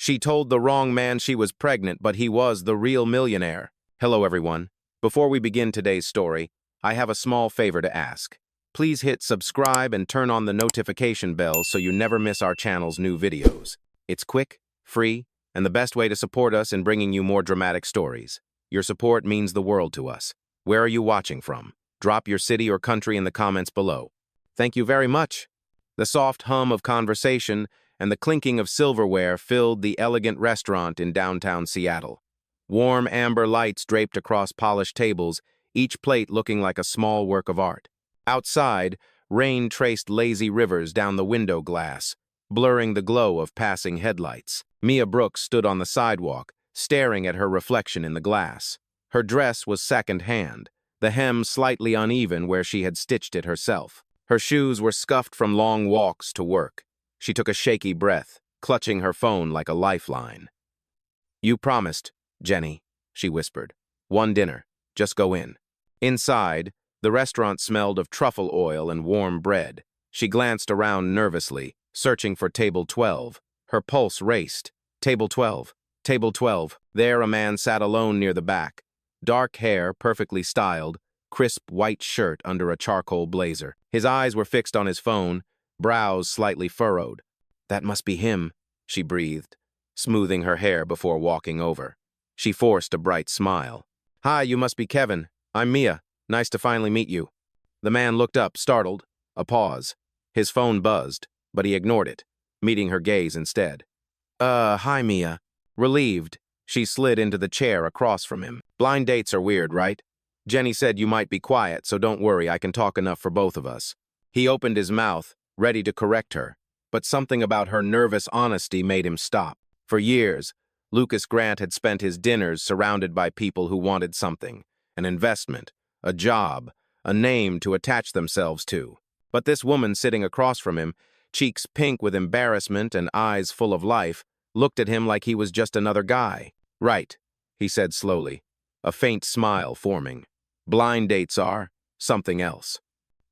She told the wrong man she was pregnant, but he was the real millionaire. Hello, everyone. Before we begin today's story, I have a small favor to ask. Please hit subscribe and turn on the notification bell so you never miss our channel's new videos. It's quick, free, and the best way to support us in bringing you more dramatic stories. Your support means the world to us. Where are you watching from? Drop your city or country in the comments below. Thank you very much. The soft hum of conversation and the clinking of silverware filled the elegant restaurant in downtown Seattle. Warm amber lights draped across polished tables, each plate looking like a small work of art. Outside, rain traced lazy rivers down the window glass, blurring the glow of passing headlights. Mia Brooks stood on the sidewalk, staring at her reflection in the glass. Her dress was second-hand, the hem slightly uneven where she had stitched it herself. Her shoes were scuffed from long walks to work. She took a shaky breath, clutching her phone like a lifeline. "You promised, Jenny," she whispered. "One dinner. Just go in." Inside, the restaurant smelled of truffle oil and warm bread. She glanced around nervously, searching for table 12. Her pulse raced. Table 12. Table 12. There a man sat alone near the back. Dark hair, perfectly styled, crisp white shirt under a charcoal blazer. His eyes were fixed on his phone, brows slightly furrowed. "That must be him," she breathed, smoothing her hair before walking over. She forced a bright smile. "Hi, you must be Kevin. I'm Mia. Nice to finally meet you." The man looked up, startled. A pause. His phone buzzed, but he ignored it, meeting her gaze instead. Hi, Mia." Relieved, she slid into the chair across from him. "Blind dates are weird, right? Jenny said you might be quiet, so don't worry, I can talk enough for both of us." He opened his mouth, ready to correct her, but something about her nervous honesty made him stop. For years, Lucas Grant had spent his dinners surrounded by people who wanted something, an investment, a job, a name to attach themselves to. But this woman sitting across from him, cheeks pink with embarrassment and eyes full of life, looked at him like he was just another guy. "Right," he said slowly, a faint smile forming. "Blind dates are something else."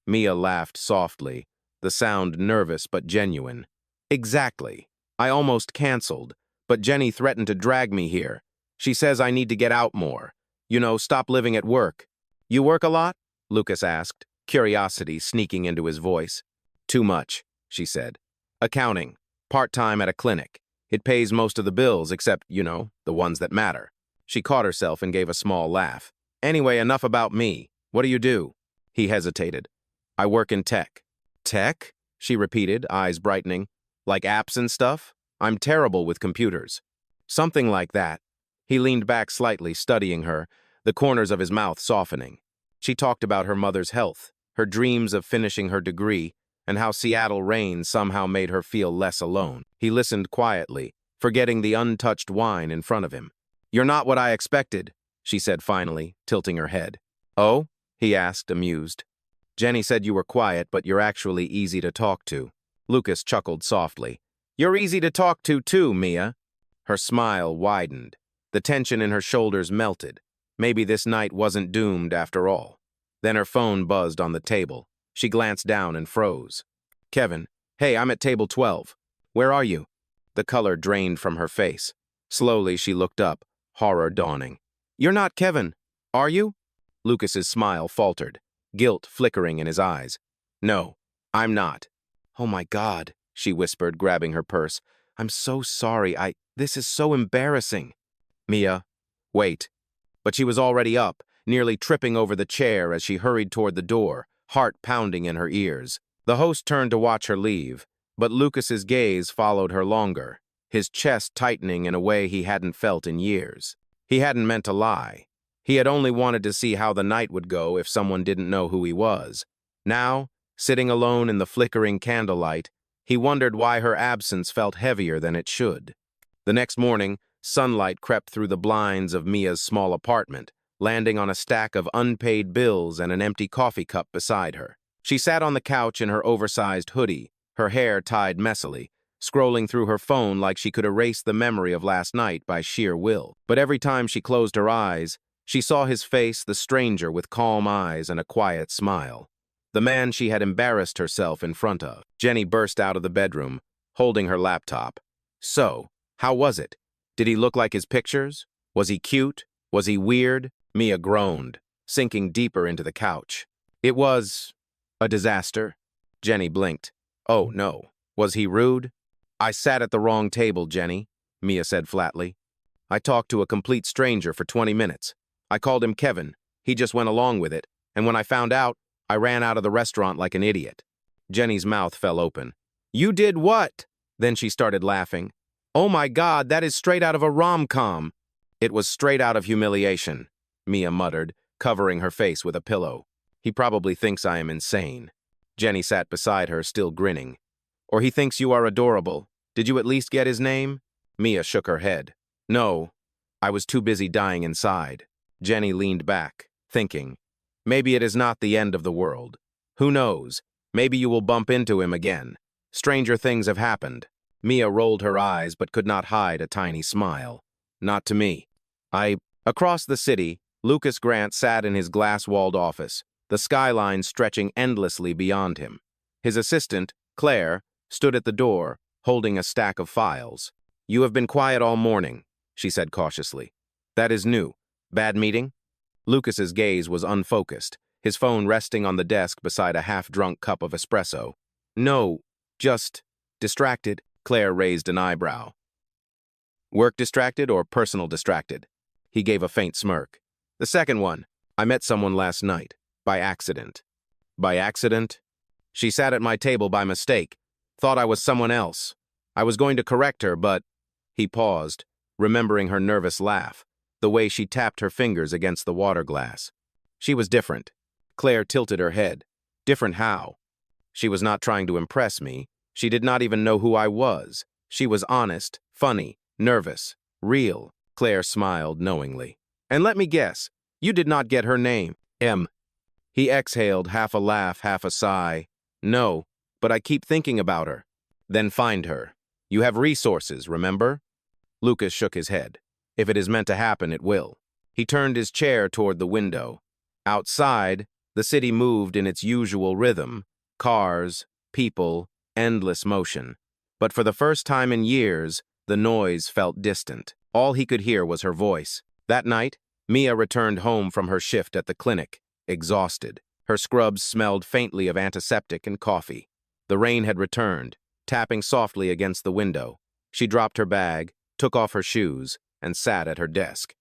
Mia laughed softly, the sound nervous but genuine. "Exactly. I almost canceled, but Jenny threatened to drag me here. She says I need to get out more. You know, stop living at work." "You work a lot?" Lucas asked, curiosity sneaking into his voice. "Too much," she said. "Accounting. Part-time at a clinic. It pays most of the bills except, you know, the ones that matter." She caught herself and gave a small laugh. "Anyway, enough about me. What do you do?" He hesitated. "I work in tech." "Tech?" she repeated, eyes brightening. "Like apps and stuff? I'm terrible with computers." "Something like that." He leaned back slightly, studying her, the corners of his mouth softening. She talked about her mother's health, her dreams of finishing her degree, and how Seattle rain somehow made her feel less alone. He listened quietly, forgetting the untouched wine in front of him. "You're not what I expected," she said finally, tilting her head. "Oh?" he asked, amused. "Jenny said you were quiet, but you're actually easy to talk to." Lucas chuckled softly. "You're easy to talk to too, Mia." Her smile widened. The tension in her shoulders melted. Maybe this night wasn't doomed after all. Then her phone buzzed on the table. She glanced down and froze. "Kevin, hey, I'm at table 12. Where are you?" The color drained from her face. Slowly, she looked up, horror dawning. "You're not Kevin, are you?" Lucas's smile faltered, guilt flickering in his eyes. "No, I'm not." "Oh my God," she whispered, grabbing her purse. "I'm so sorry. This is so embarrassing." "Mia, wait." But she was already up, nearly tripping over the chair as she hurried toward the door, heart pounding in her ears. The host turned to watch her leave, but Lucas's gaze followed her longer, his chest tightening in a way he hadn't felt in years. He hadn't meant to lie. He had only wanted to see how the night would go if someone didn't know who he was. Now, sitting alone in the flickering candlelight, he wondered why her absence felt heavier than it should. The next morning, sunlight crept through the blinds of Mia's small apartment, landing on a stack of unpaid bills and an empty coffee cup beside her. She sat on the couch in her oversized hoodie, her hair tied messily, scrolling through her phone like she could erase the memory of last night by sheer will. But every time she closed her eyes, she saw his face, the stranger with calm eyes and a quiet smile. The man she had embarrassed herself in front of. Jenny burst out of the bedroom, holding her laptop. "So, How was it? Did he look like his pictures? Was he cute? Was he weird? Mia groaned, sinking deeper into the couch. It was a disaster. Jenny blinked. Oh, no. Was he rude? I sat at the wrong table, Jenny, Mia said flatly. I talked to a complete stranger for 20 minutes. I called him Kevin. He just went along with it, and when I found out, I ran out of the restaurant like an idiot. Jenny's mouth fell open. You did what? Then she started laughing. Oh my God, that is straight out of a rom-com. It was straight out of humiliation, Mia muttered, covering her face with a pillow. He probably thinks I am insane. Jenny sat beside her, still grinning. Or he thinks you are adorable. Did you at least get his name? Mia shook her head. No, I was too busy dying inside. Jenny leaned back, thinking. Maybe it is not the end of the world. Who knows? Maybe you will bump into him again. Stranger things have happened. Mia rolled her eyes but could not hide a tiny smile. Not to me. Across the city, Lucas Grant sat in his glass-walled office, the skyline stretching endlessly beyond him. His assistant, Claire, stood at the door, holding a stack of files. You have been quiet all morning, she said cautiously. That is new. Bad meeting? Lucas's gaze was unfocused, his phone resting on the desk beside a half-drunk cup of espresso. No, just distracted. Claire raised an eyebrow. Work distracted or personal distracted? He gave a faint smirk. The second one. I met someone last night. By accident. By accident? She sat at my table by mistake. Thought I was someone else. I was going to correct her, but... He paused, remembering her nervous laugh, the way she tapped her fingers against the water glass. She was different. Claire tilted her head. Different how? She was not trying to impress me. She did not even know who I was. She was honest, funny, nervous, real. Claire smiled knowingly. And let me guess, you did not get her name. M. He exhaled, half a laugh, half a sigh. No, but I keep thinking about her. Then find her. You have resources, remember? Lucas shook his head. If it is meant to happen, it will. He turned his chair toward the window. Outside, the city moved in its usual rhythm. Cars, people, endless motion. But for the first time in years, the noise felt distant. All he could hear was her voice. That night, Mia returned home from her shift at the clinic, exhausted. Her scrubs smelled faintly of antiseptic and coffee. The rain had returned, tapping softly against the window. She dropped her bag, took off her shoes, and sat at her desk.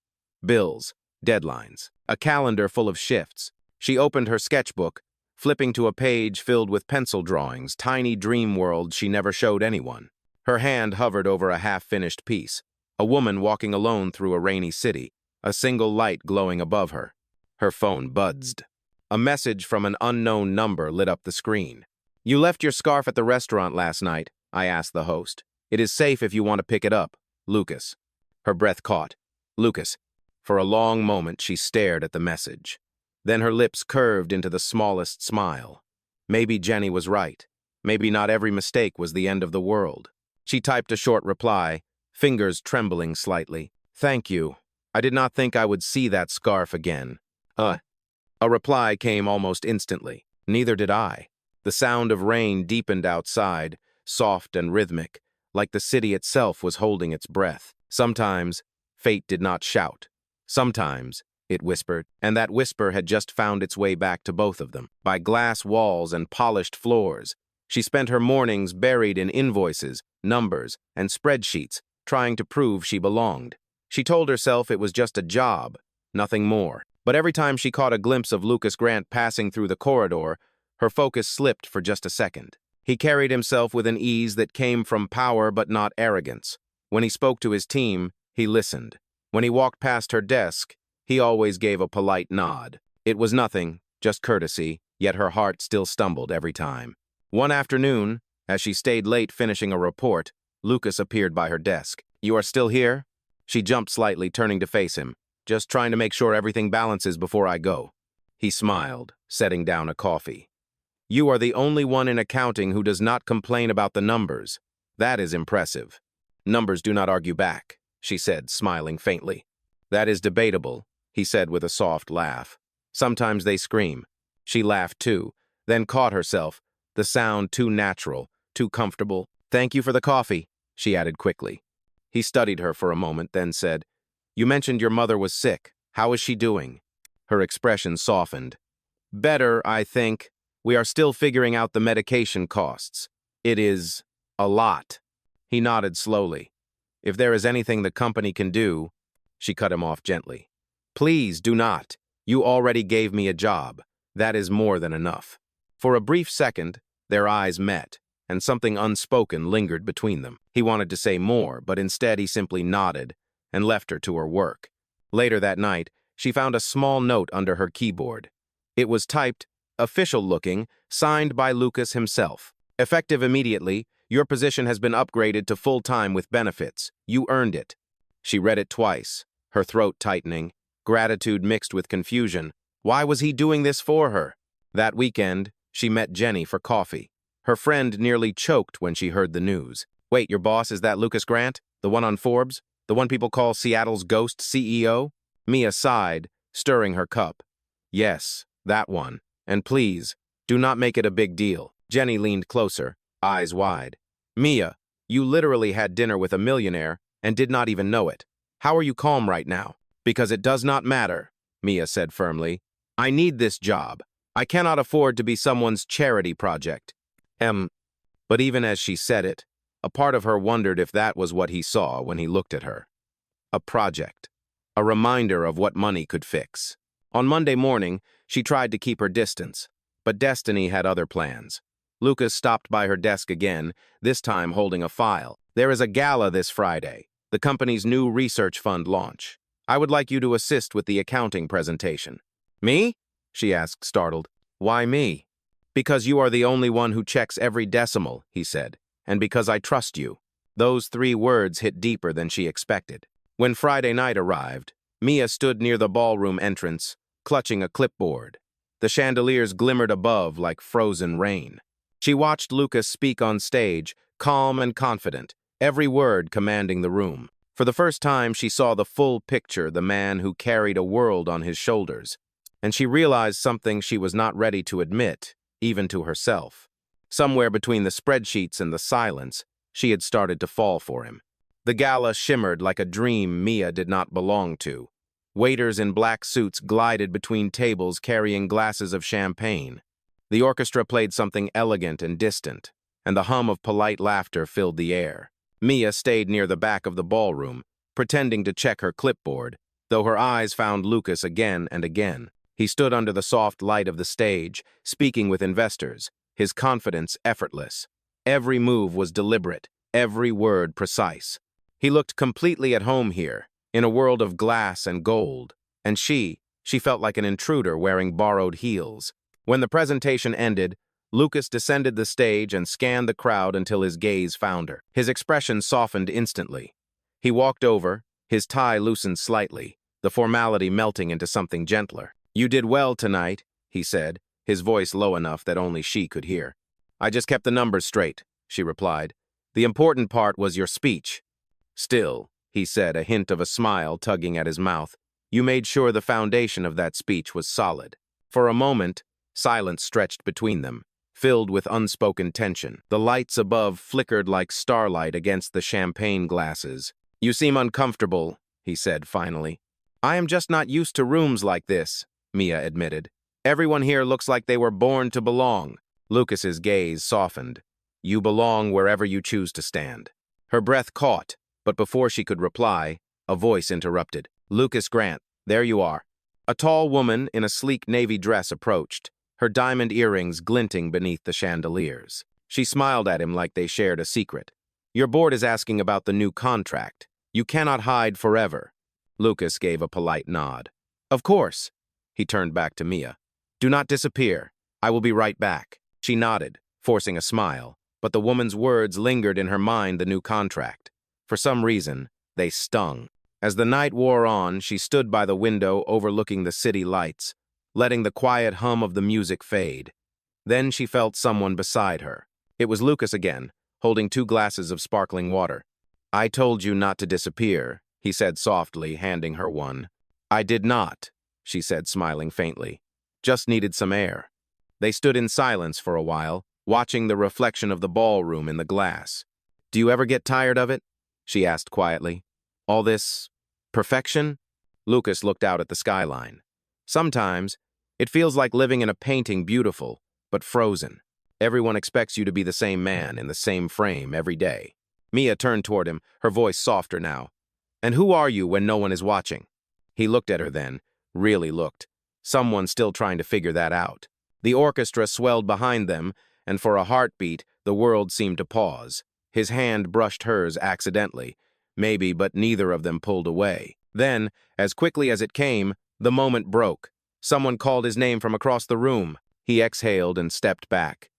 Bills, deadlines, a calendar full of shifts. She opened her sketchbook, flipping to a page filled with pencil drawings, tiny dream worlds she never showed anyone. Her hand hovered over a half-finished piece, a woman walking alone through a rainy city, a single light glowing above her. Her phone buzzed. A message from an unknown number lit up the screen. You left your scarf at the restaurant last night, I asked the host. It is safe if you want to pick it up. Lucas. Her breath caught. Lucas. For a long moment, she stared at the message. Then her lips curved into the smallest smile. Maybe Jenny was right. Maybe not every mistake was the end of the world. She typed a short reply, fingers trembling slightly. Thank you. I did not think I would see that scarf again. A reply came almost instantly. Neither did I. The sound of rain deepened outside, soft and rhythmic, like the city itself was holding its breath. Sometimes, fate did not shout. Sometimes, it whispered, and that whisper had just found its way back to both of them. By glass walls and polished floors, she spent her mornings buried in invoices, numbers, and spreadsheets, trying to prove she belonged. She told herself it was just a job, nothing more. But every time she caught a glimpse of Lucas Grant passing through the corridor, her focus slipped for just a second. He carried himself with an ease that came from power but not arrogance. When he spoke to his team, he listened. When he walked past her desk, he always gave a polite nod. It was nothing, just courtesy, yet her heart still stumbled every time. One afternoon, as she stayed late finishing a report, Lucas appeared by her desk. You are still here? She jumped slightly, turning to face him. Just trying to make sure everything balances before I go. He smiled, setting down a coffee. You are the only one in accounting who does not complain about the numbers. That is impressive. Numbers do not argue back, she said, smiling faintly. That is debatable, he said with a soft laugh. Sometimes they scream. She laughed too, then caught herself, the sound too natural, too comfortable. Thank you for the coffee, she added quickly. He studied her for a moment, then said, "You mentioned your mother was sick. How is she doing?" Her expression softened. "Better, I think. We are still figuring out the medication costs. It is a lot." He nodded slowly. "If there is anything the company can do—" She cut him off gently. "Please do not. You already gave me a job. That is more than enough." For a brief second, their eyes met, and something unspoken lingered between them. He wanted to say more, but instead he simply nodded and left her to her work. Later that night, she found a small note under her keyboard. It was typed, official-looking, signed by Lucas himself. "Effective immediately, your position has been upgraded to full-time with benefits. You earned it." She read it twice, her throat tightening, gratitude mixed with confusion. Why was he doing this for her? That weekend, she met Jenny for coffee. Her friend nearly choked when she heard the news. "Wait, your boss is that Lucas Grant? The one on Forbes? The one people call Seattle's ghost CEO?" Mia sighed, stirring her cup. "Yes, that one. And please, do not make it a big deal." Jenny leaned closer, eyes wide. "Mia, you literally had dinner with a millionaire and did not even know it. How are you calm right now?" "Because it does not matter," Mia said firmly. "I need this job. I cannot afford to be someone's charity project." But even as she said it, a part of her wondered if that was what he saw when he looked at her. A project. A reminder of what money could fix. On Monday morning, she tried to keep her distance, but destiny had other plans. Lucas stopped by her desk again, this time holding a file. "There is a gala this Friday, the company's new research fund launch. I would like you to assist with the accounting presentation." "Me?" she asked, startled. "Why me?" "Because you are the only one who checks every decimal," he said, "and because I trust you." Those 3 words hit deeper than she expected. When Friday night arrived, Mia stood near the ballroom entrance, clutching a clipboard. The chandeliers glimmered above like frozen rain. She watched Lucas speak on stage, calm and confident, every word commanding the room. For the first time, she saw the full picture, the man who carried a world on his shoulders. And she realized something she was not ready to admit, even to herself. Somewhere between the spreadsheets and the silence, she had started to fall for him. The gala shimmered like a dream Mia did not belong to. Waiters in black suits glided between tables carrying glasses of champagne. The orchestra played something elegant and distant, and the hum of polite laughter filled the air. Mia stayed near the back of the ballroom, pretending to check her clipboard, though her eyes found Lucas again and again. He stood under the soft light of the stage, speaking with investors, his confidence effortless. Every move was deliberate, every word precise. He looked completely at home here, in a world of glass and gold, and she felt like an intruder wearing borrowed heels. When the presentation ended, Lucas descended the stage and scanned the crowd until his gaze found her. His expression softened instantly. He walked over, his tie loosened slightly, the formality melting into something gentler. "You did well tonight," he said, his voice low enough that only she could hear. "I just kept the numbers straight," she replied. "The important part was your speech." "Still," he said, a hint of a smile tugging at his mouth, "you made sure the foundation of that speech was solid." For a moment, silence stretched between them, filled with unspoken tension. The lights above flickered like starlight against the champagne glasses. "You seem uncomfortable," he said finally. "I am just not used to rooms like this," Mia admitted. "Everyone here looks like they were born to belong." Lucas's gaze softened. "You belong wherever you choose to stand." Her breath caught, but before she could reply, a voice interrupted. "Lucas Grant, there you are." A tall woman in a sleek navy dress approached, her diamond earrings glinting beneath the chandeliers. She smiled at him like they shared a secret. "Your board is asking about the new contract. You cannot hide forever." Lucas gave a polite nod. "Of course." He turned back to Mia. "Do not disappear. I will be right back." She nodded, forcing a smile, but the woman's words lingered in her mind, the new contract. For some reason, they stung. As the night wore on, she stood by the window overlooking the city lights, letting the quiet hum of the music fade. Then she felt someone beside her. It was Lucas again, holding 2 glasses of sparkling water. "I told you not to disappear," he said softly, handing her one. "I did not," she said, smiling faintly. "Just needed some air." They stood in silence for a while, watching the reflection of the ballroom in the glass. "Do you ever get tired of it?" she asked quietly. All this perfection? Lucas looked out at the skyline. Sometimes, it feels like living in a painting beautiful, but frozen. Everyone expects you to be the same man in the same frame every day. Mia turned toward him, her voice softer now. And who are you when no one is watching? He looked at her then, really looked. Someone still trying to figure that out. The orchestra swelled behind them, and for a heartbeat, the world seemed to pause. His hand brushed hers accidentally. Maybe, but neither of them pulled away. Then, as quickly as it came, the moment broke. Someone called his name from across the room. He exhaled and stepped back.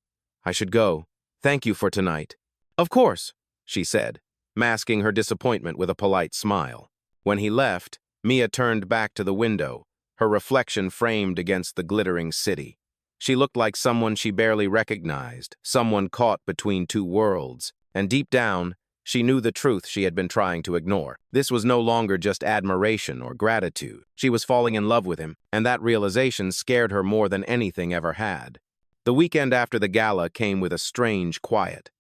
I should go. Thank you for tonight. Of course, she said, masking her disappointment with a polite smile. When he left, Mia turned back to the window, her reflection framed against the glittering city. She looked like someone she barely recognized, someone caught between two worlds, and deep down, she knew the truth she had been trying to ignore. This was no longer just admiration or gratitude. She was falling in love with him, and that realization scared her more than anything ever had. The weekend after the gala came with a strange quiet.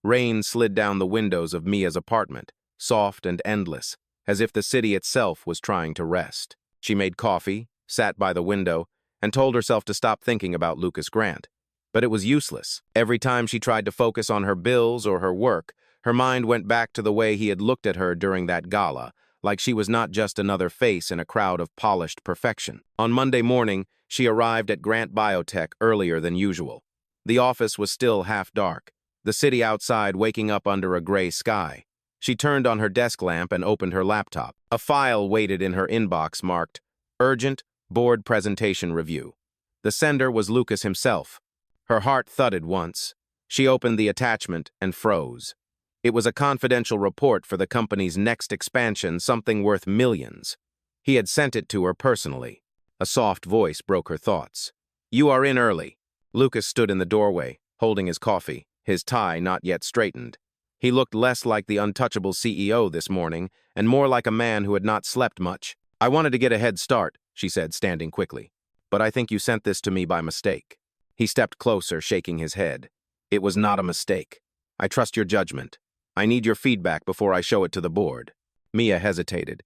Rain slid down the windows of Mia's apartment, soft and endless, as if the city itself was trying to rest. She made coffee, sat by the window, and told herself to stop thinking about Lucas Grant. But it was useless. Every time she tried to focus on her bills or her work, her mind went back to the way he had looked at her during that gala, like she was not just another face in a crowd of polished perfection. On Monday morning, she arrived at Grant Biotech earlier than usual. The office was still half dark, the city outside waking up under a gray sky. She turned on her desk lamp and opened her laptop. A file waited in her inbox marked, Urgent Board Presentation Review. The sender was Lucas himself. Her heart thudded once. She opened the attachment and froze. It was a confidential report for the company's next expansion, something worth millions. He had sent it to her personally. A soft voice broke her thoughts. You are in early. Lucas stood in the doorway, holding his coffee, his tie not yet straightened. He looked less like the untouchable CEO this morning, and more like a man who had not slept much. I wanted to get a head start, she said, standing quickly. But I think you sent this to me by mistake. He stepped closer, shaking his head. It was not a mistake. I trust your judgment. I need your feedback before I show it to the board. Mia hesitated.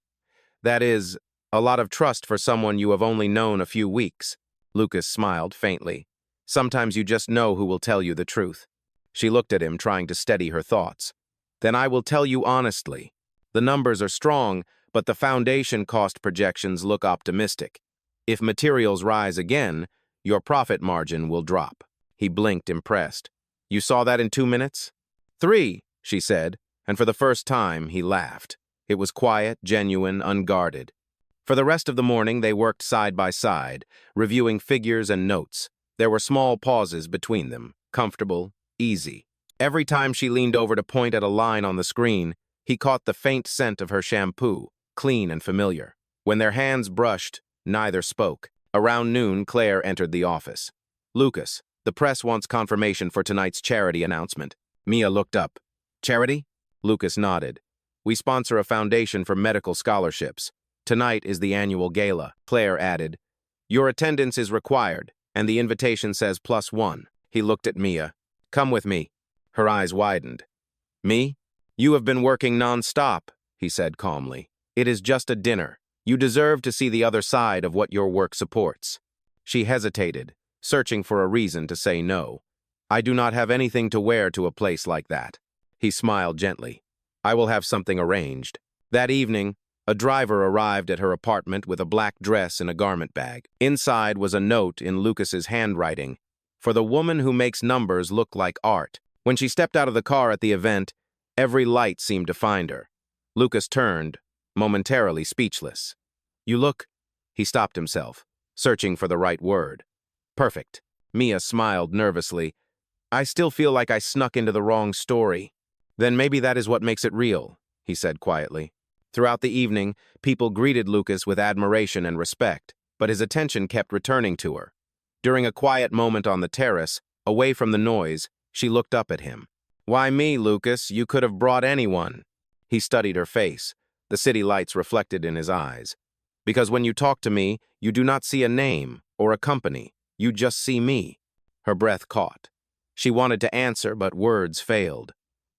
That is, a lot of trust for someone you have only known a few weeks. Lucas smiled faintly. Sometimes you just know who will tell you the truth. She looked at him, trying to steady her thoughts. Then I will tell you honestly. The numbers are strong, but the foundation cost projections look optimistic. If materials rise again, your profit margin will drop. He blinked, impressed. You saw that in 2 minutes? 3, she said, and for the first time, he laughed. It was quiet, genuine, unguarded. For the rest of the morning, they worked side by side, reviewing figures and notes. There were small pauses between them, comfortable, easy. Every time she leaned over to point at a line on the screen, he caught the faint scent of her shampoo, clean and familiar. When their hands brushed, neither spoke. Around noon, Claire entered the office. Lucas, the press wants confirmation for tonight's charity announcement. Mia looked up. Charity? Lucas nodded. We sponsor a foundation for medical scholarships. Tonight is the annual gala, Claire added. Your attendance is required, and the invitation says +1. He looked at Mia. Come with me. Her eyes widened. Me? You have been working non-stop, he said calmly. It is just a dinner. You deserve to see the other side of what your work supports. She hesitated, searching for a reason to say no. I do not have anything to wear to a place like that. He smiled gently. I will have something arranged. That evening, a driver arrived at her apartment with a black dress and a garment bag. Inside was a note in Lucas's handwriting. For the woman who makes numbers look like art. When she stepped out of the car at the event, every light seemed to find her. Lucas turned, momentarily speechless. You look... He stopped himself, searching for the right word. Perfect. Mia smiled nervously. I still feel like I snuck into the wrong story. Then maybe that is what makes it real, he said quietly. Throughout the evening, people greeted Lucas with admiration and respect, but his attention kept returning to her. During a quiet moment on the terrace, away from the noise, she looked up at him. Why me, Lucas? You could have brought anyone. He studied her face, the city lights reflected in his eyes. Because when you talk to me, you do not see a name or a company. You just see me. Her breath caught. She wanted to answer, but words failed.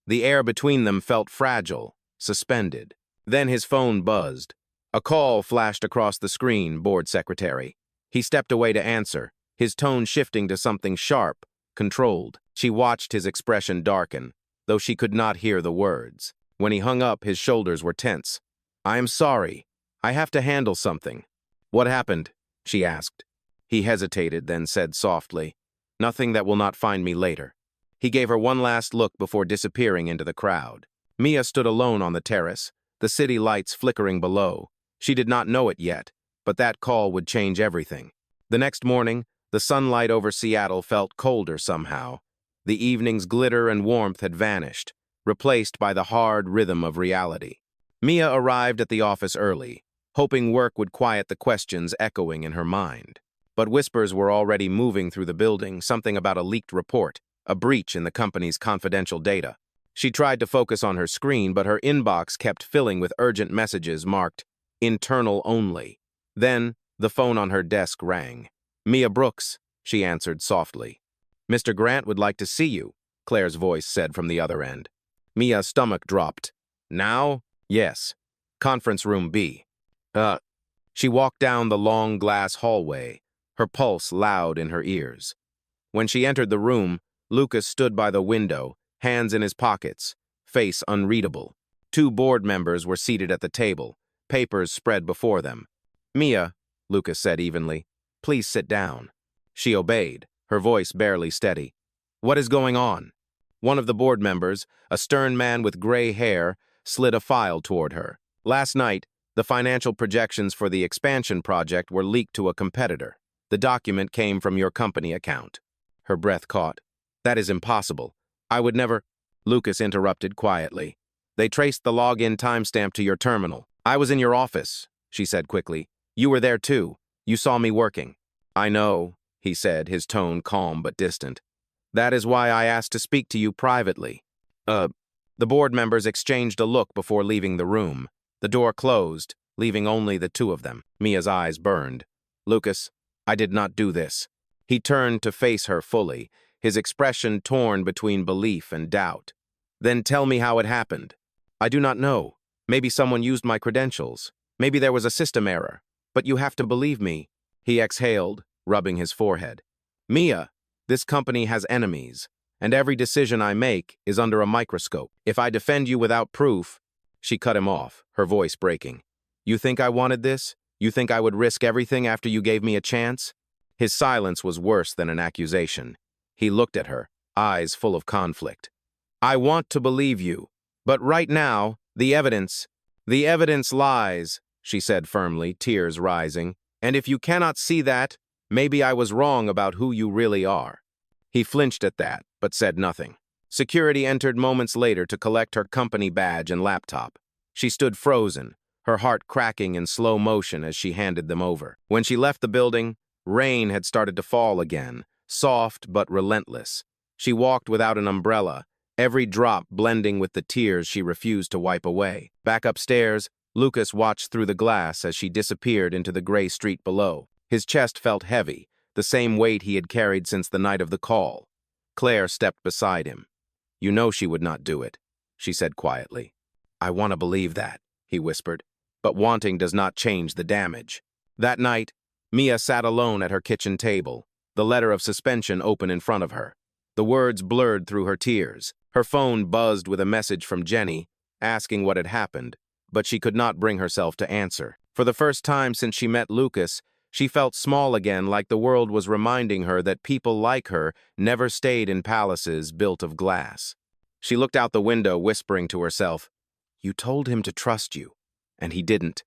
The air between them felt fragile, suspended. Then his phone buzzed. A call flashed across the screen, board secretary. He stepped away to answer, his tone shifting to something sharp, controlled. She watched his expression darken, though she could not hear the words. When he hung up, his shoulders were tense. "I am sorry. I have to handle something." "What happened?" she asked. He hesitated, then said softly, "Nothing that will not find me later." He gave her one last look before disappearing into the crowd. Mia stood alone on the terrace, the city lights flickering below. She did not know it yet, but that call would change everything. The next morning, the sunlight over Seattle felt colder somehow. The evening's glitter and warmth had vanished, replaced by the hard rhythm of reality. Mia arrived at the office early, hoping work would quiet the questions echoing in her mind. But whispers were already moving through the building, something about a leaked report, a breach in the company's confidential data. She tried to focus on her screen, but her inbox kept filling with urgent messages marked internal only. Then, the phone on her desk rang. "Mia Brooks," she answered softly. "Mr. Grant would like to see you," Claire's voice said from the other end. Mia's stomach dropped. "Now?" "Yes. Conference room B." She walked down the long glass hallway, her pulse loud in her ears. When she entered the room, Lucas stood by the window, hands in his pockets, face unreadable. Two board members were seated at the table, papers spread before them. "Mia," Lucas said evenly, "please sit down." She obeyed, her voice barely steady. "What is going on?" One of the board members, a stern man with gray hair, slid a file toward her. "Last night, the financial projections for the expansion project were leaked to a competitor. The document came from your company account." Her breath caught. "That is impossible. I would never—" Lucas interrupted quietly. "They traced the login timestamp to your terminal. I was in your office," she said quickly. "You were there too. You saw me working." "I know," he said, his tone calm but distant. "That is why I asked to speak to you privately." The board members exchanged a look before leaving the room. The door closed, leaving only the two of them. Mia's eyes burned. "Lucas, I did not do this." He turned to face her fully, his expression torn between belief and doubt. "Then tell me how it happened." "I do not know. Maybe someone used my credentials. Maybe there was a system error. But you have to believe me." He exhaled, rubbing his forehead. "Mia, this company has enemies, and every decision I make is under a microscope. If I defend you without proof—" She cut him off, her voice breaking. "You think I wanted this? You think I would risk everything after you gave me a chance?" His silence was worse than an accusation. He looked at her, eyes full of conflict. "I want to believe you, but right now, the evidence lies," she said firmly, tears rising. "And if you cannot see that, maybe I was wrong about who you really are." He flinched at that, but said nothing. Security entered moments later to collect her company badge and laptop. She stood frozen, her heart cracking in slow motion as she handed them over. When she left the building, rain had started to fall again, soft but relentless. She walked without an umbrella, every drop blending with the tears she refused to wipe away. Back upstairs, Lucas watched through the glass as she disappeared into the gray street below. His chest felt heavy, the same weight he had carried since the night of the call. Claire stepped beside him. "You know she would not do it," she said quietly. "I want to believe that," he whispered, "but wanting does not change the damage." That night, Mia sat alone at her kitchen table, the letter of suspension open in front of her. The words blurred through her tears. Her phone buzzed with a message from Jenny, asking what had happened, but she could not bring herself to answer. For the first time since she met Lucas, she felt small again, like the world was reminding her that people like her never stayed in palaces built of glass. She looked out the window, whispering to herself, "You told him to trust you, and he didn't."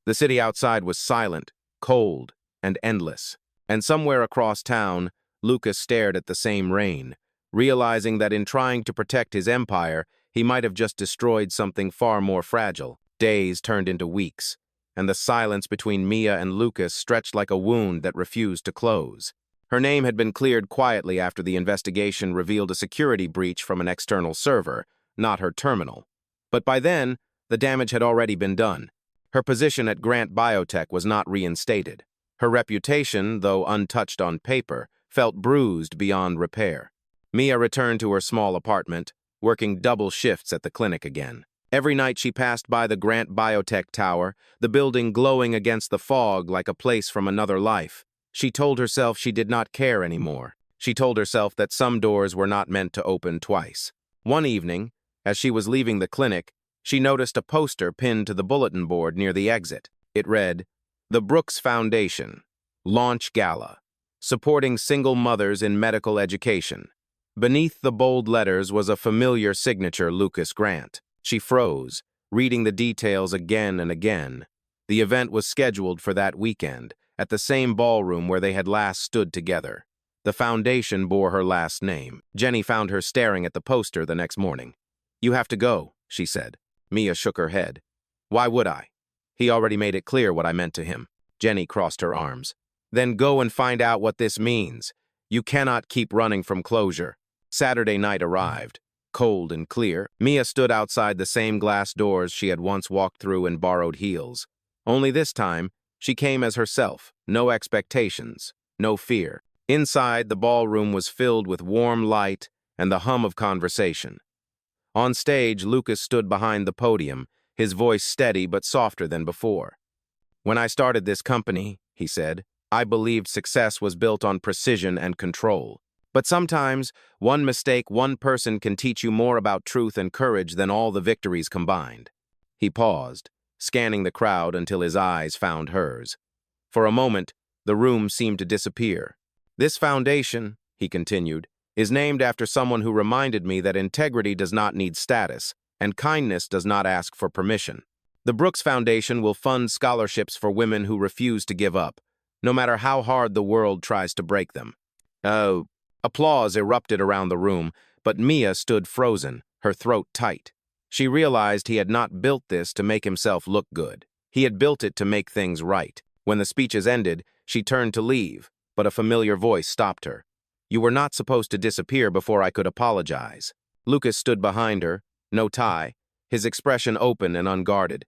The city outside was silent, cold, and endless. And somewhere across town, Lucas stared at the same rain, realizing that in trying to protect his empire, he might have just destroyed something far more fragile. Days turned into weeks, and the silence between Mia and Lucas stretched like a wound that refused to close. Her name had been cleared quietly after the investigation revealed a security breach from an external server, not her terminal. But by then, the damage had already been done. Her position at Grant Biotech was not reinstated. Her reputation, though untouched on paper, felt bruised beyond repair. Mia returned to her small apartment, working double shifts at the clinic again. Every night she passed by the Grant Biotech Tower, the building glowing against the fog like a place from another life. She told herself she did not care anymore. She told herself that some doors were not meant to open twice. One evening, as she was leaving the clinic, she noticed a poster pinned to the bulletin board near the exit. It read, "The Brooks Foundation, Launch Gala, supporting single mothers in medical education." Beneath the bold letters was a familiar signature, Lucas Grant. She froze, reading the details again and again. The event was scheduled for that weekend, at the same ballroom where they had last stood together. The foundation bore her last name. Jenny found her staring at the poster the next morning. "You have to go," she said. Mia shook her head. "Why would I? He already made it clear what I meant to him." Jenny crossed her arms. "Then go and find out what this means. You cannot keep running from closure." Saturday night arrived, cold and clear. Mia stood outside the same glass doors she had once walked through in borrowed heels. Only this time, she came as herself, no expectations, no fear. Inside, the ballroom was filled with warm light and the hum of conversation. On stage, Lucas stood behind the podium, his voice steady but softer than before. "When I started this company," he said, "I believed success was built on precision and control. But sometimes, one mistake, one person can teach you more about truth and courage than all the victories combined." He paused, scanning the crowd until his eyes found hers. For a moment, the room seemed to disappear. "This foundation," he continued, "is named after someone who reminded me that integrity does not need status, and kindness does not ask for permission. The Brooks Foundation will fund scholarships for women who refuse to give up, no matter how hard the world tries to break them." Oh, applause erupted around the room, but Mia stood frozen, her throat tight. She realized he had not built this to make himself look good. He had built it to make things right. When the speeches ended, she turned to leave, but a familiar voice stopped her. "You were not supposed to disappear before I could apologize." Lucas stood behind her, no tie, his expression open and unguarded.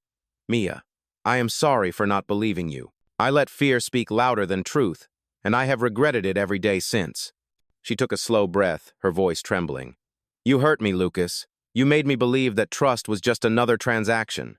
"Mia, I am sorry for not believing you. I let fear speak louder than truth, and I have regretted it every day since." She took a slow breath, her voice trembling. "You hurt me, Lucas. You made me believe that trust was just another transaction."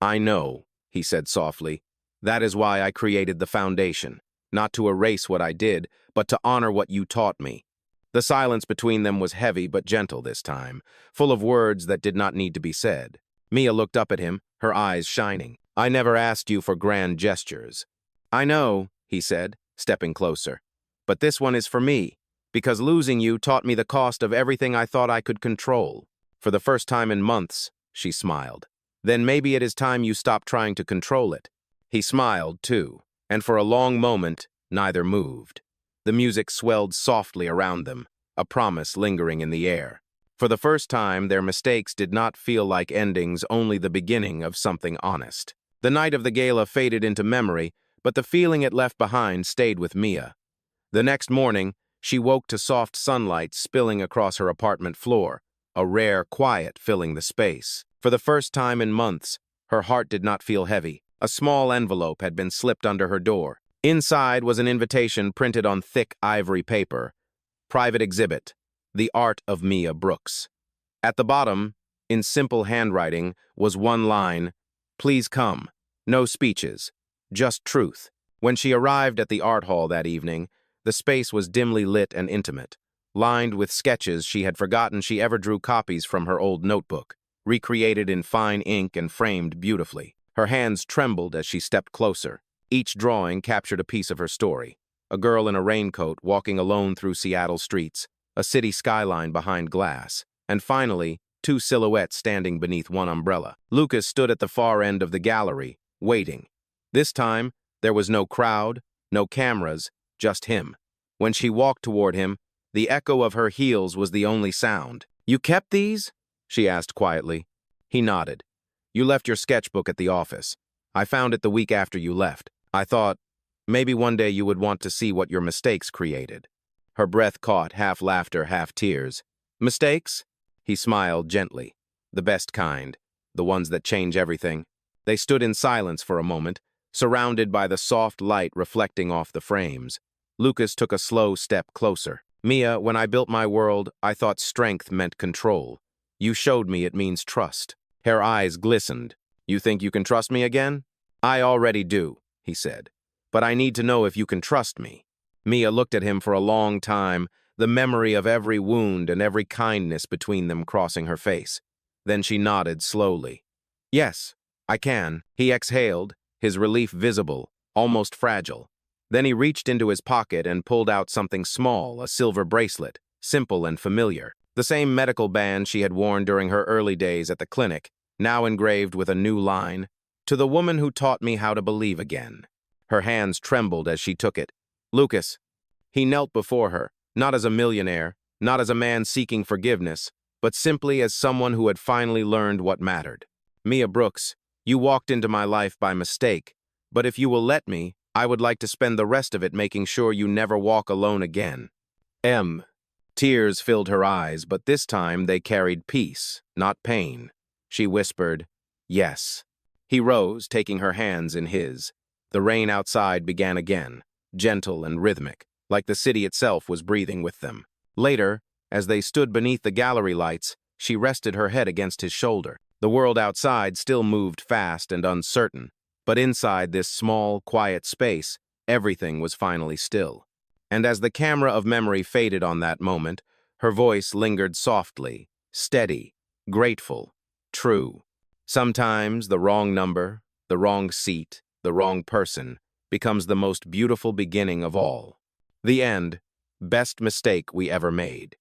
"I know," he said softly. "That is why I created the foundation. Not to erase what I did, but to honor what you taught me." The silence between them was heavy but gentle this time, full of words that did not need to be said. Mia looked up at him, her eyes shining. "I never asked you for grand gestures." "I know," he said, stepping closer. "But this one is for me, because losing you taught me the cost of everything I thought I could control." "For the first time in months," she smiled. "Then maybe it is time you stop trying to control it." He smiled, too, and for a long moment, neither moved. The music swelled softly around them, a promise lingering in the air. For the first time, their mistakes did not feel like endings, only the beginning of something honest. The night of the gala faded into memory, but the feeling it left behind stayed with Mia. The next morning, she woke to soft sunlight spilling across her apartment floor, a rare quiet filling the space. For the first time in months, her heart did not feel heavy. A small envelope had been slipped under her door. Inside was an invitation printed on thick ivory paper. "Private exhibit, The Art of Mia Brooks." At the bottom, in simple handwriting, was one line, "Please come. No speeches, just truth." When she arrived at the art hall that evening, the space was dimly lit and intimate, lined with sketches she had forgotten she ever drew, copies from her old notebook, recreated in fine ink and framed beautifully. Her hands trembled as she stepped closer. Each drawing captured a piece of her story. A girl in a raincoat walking alone through Seattle streets, a city skyline behind glass, and finally, two silhouettes standing beneath one umbrella. Lucas stood at the far end of the gallery, waiting. This time, there was no crowd, no cameras, just him. When she walked toward him, the echo of her heels was the only sound. "You kept these?" she asked quietly. He nodded. "You left your sketchbook at the office. I found it the week after you left. I thought, maybe one day you would want to see what your mistakes created." Her breath caught, half laughter, half tears. "Mistakes?" He smiled gently. "The best kind, the ones that change everything." They stood in silence for a moment, surrounded by the soft light reflecting off the frames. Lucas took a slow step closer. "Mia, when I built my world, I thought strength meant control. You showed me it means trust." Her eyes glistened. You think you can trust me again? I already do, he said. But I need to know if you can trust me. Mia looked at him for a long time, the memory of every wound and every kindness between them crossing her face. Then she nodded slowly. Yes, I can. He exhaled, his relief visible, almost fragile. Then he reached into his pocket and pulled out something small, a silver bracelet, simple and familiar. The same medical band she had worn during her early days at the clinic, now engraved with a new line, "To the woman who taught me how to believe again." Her hands trembled as she took it. Lucas. He knelt before her, not as a millionaire, not as a man seeking forgiveness, but simply as someone who had finally learned what mattered. Mia Brooks, you walked into my life by mistake, but if you will let me, I would like to spend the rest of it making sure you never walk alone again. M. Tears filled her eyes, but this time they carried peace, not pain. She whispered, yes. He rose, taking her hands in his. The rain outside began again, gentle and rhythmic, like the city itself was breathing with them. Later, as they stood beneath the gallery lights, she rested her head against his shoulder. The world outside still moved fast and uncertain, but inside this small, quiet space, everything was finally still. And as the camera of memory faded on that moment, her voice lingered softly, steady, grateful, true. Sometimes the wrong number, the wrong seat, the wrong person becomes the most beautiful beginning of all. The end, best mistake we ever made.